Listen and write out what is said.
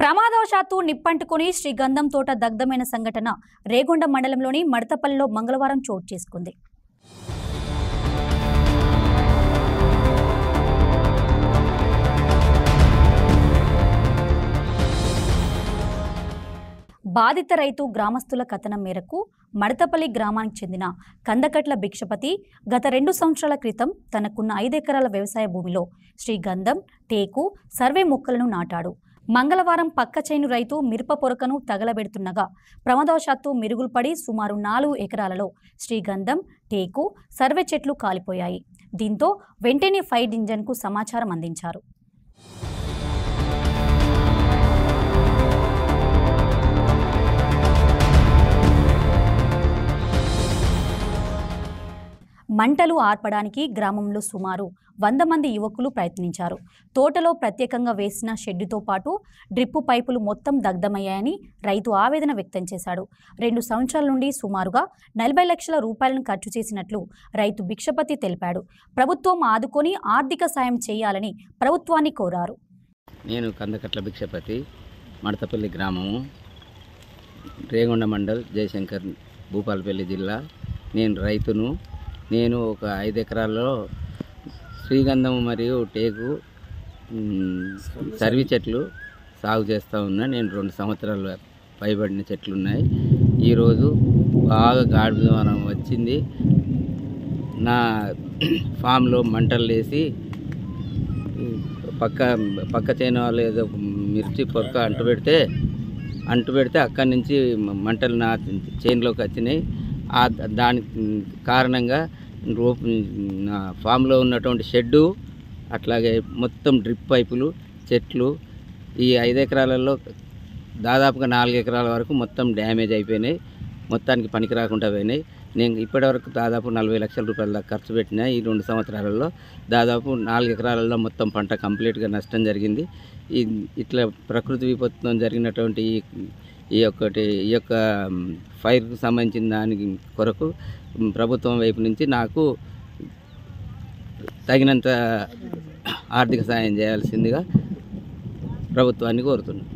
ప్రమాదవశాత్తు నిప్పంటుకుని శ్రీగంధం తోట దగ్ధమైన సంఘటన రేగొండ మండలంలోని మడతపల్లిలో మంగళవారం చోటు చేసుకుంది. బాధిత రైతు గ్రామస్తుల కథనం మేరకు మడతపల్లి గ్రామానికి చెందిన కందకట్ల భిక్షపతి గత 2 సంవత్సరాల క్రితం తనకున్న 5 ఎకరాల వ్యవసాయ భూమిలో శ్రీగంధం, టేకు, సర్వే మొక్కలను నాటాడు. మంగళవారం పక్క చేను రైతు మిరప పొరకను తగలబెడుతుండగా ప్రమాదవశాత్తు మిరుగులు పడి సుమారు 4 ఎకరాలలో శ్రీగంధం, టేకు, సర్వే చెట్లు కాలిపోయాయి. దీంతో వెంటనే ఫైర్ ఇంజన్కు సమాచారం అందించారు. మంటలు ఆర్పడానికి గ్రామంలో సుమారు 100 మంది యువకులు ప్రయత్నించారు. తోటలో ప్రత్యేకంగా వేసిన షెడ్డుతో పాటు డ్రిప్పు పైపులు మొత్తం దగ్ధమయ్యాయని రైతు ఆవేదన వ్యక్తం చేశాడు. 2 సంవత్సరాల నుండి సుమారుగా 40 లక్షల రూపాయలను ఖర్చు చేసినట్లు రైతు భిక్షపతి తెలిపాడు. ప్రభుత్వం ఆదుకొని ఆర్థిక సాయం చేయాలని ప్రభుత్వాన్ని కోరారు. నేను కందకట్ల భిక్షపతి, మడతపల్లి గ్రామము, రేగొండ మండల్, జయశంకర్, భూపాలపల్లి జిల్లా. నేను రైతును. నేను ఒక 5 ఎకరాల్లో శ్రీగంధం మరియు టేకు, సర్వీ చెట్లు సాగు చేస్తూ ఉన్నా. నేను 2 సంవత్సరాలు పైబడిన చెట్లు ఉన్నాయి. ఈరోజు బాగా గాఢవారం వచ్చింది. నా ఫామ్లో మంటలు లేసి పక్క చేను వాళ్ళు ఏదో మిర్చి పొరక అంటుపెడితే అక్కడి నుంచి మంటలు నా చేనులోకి వచ్చినాయి. దాని కారణంగా నా ఫామ్లో ఉన్నటువంటి షెడ్డు, అట్లాగే మొత్తం డ్రిప్ పైపులు, చెట్లు ఈ 5 ఎకరాలలో దాదాపుగా 4 ఎకరాల వరకు మొత్తం డ్యామేజ్ అయిపోయినాయి. మొత్తానికి పనికి రాకుండా పోయినాయి. నేను ఇప్పటివరకు దాదాపు 40 లక్షల రూపాయల దాకా ఖర్చు పెట్టిన. ఈ 2 సంవత్సరాలలో దాదాపు 4 ఎకరాలలో మొత్తం పంట కంప్లీట్గా నష్టం జరిగింది. ఇట్లా ప్రకృతి విపత్తుతో జరిగినటువంటి ఈ యొక్క ఫైర్కు సంబంధించిన దానికి కొరకు ప్రభుత్వం వైపు నుంచి నాకు తగినంత ఆర్థిక సాయం చేయాల్సిందిగా ప్రభుత్వాన్ని కోరుతున్నాను.